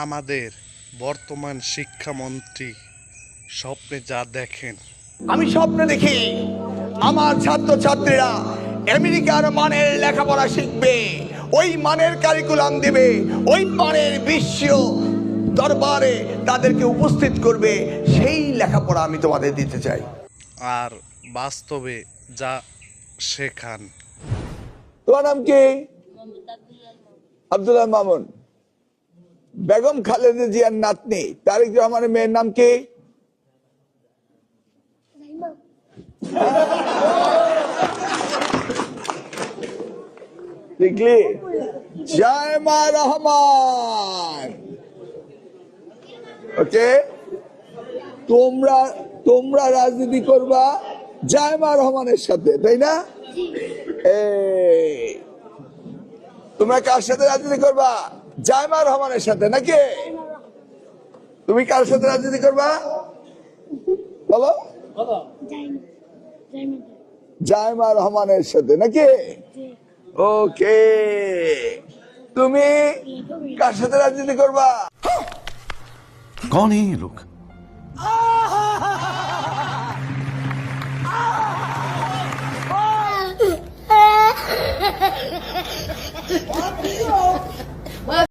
আমাদের বর্তমান শিক্ষামন্ত্রী স্বপ্নে যা দেখেন, আমি স্বপ্নে দেখি আমার ছাত্রছাত্রীরা আমেরিকার মানের লেখাপড়া শিখবে, ওই মানের কারিকুলাম দেবে, ওই মানের বিশ্ব দরবারে তাদেরকে উপস্থিত করবে। সেই লেখাপড়া আমি তোমাদের দিতে চাই। আর বাস্তবে যা শেখান। তোমার নাম কি? আব্দুল্লাহ মামুন। বেগম খালেদা জিয়ার নাতনি তারেক রহমানের মেয়ের নাম কি? দেখলি, জায়মা রহমান। ওকে, তোমরা রাজনীতি করবা জায়মা রহমানের সাথে, তাই না? তোমরা কার সাথে রাজনীতি করবা? জায়মা রহমানের সাথে নাকি? তুমি কার সাথে রাজনীতি করবা বলো? জায়মা রহমানের সাথে নাকি? ওকে, তুমি কার সাথে রাজনীতি করবা? कौन है ये लोग?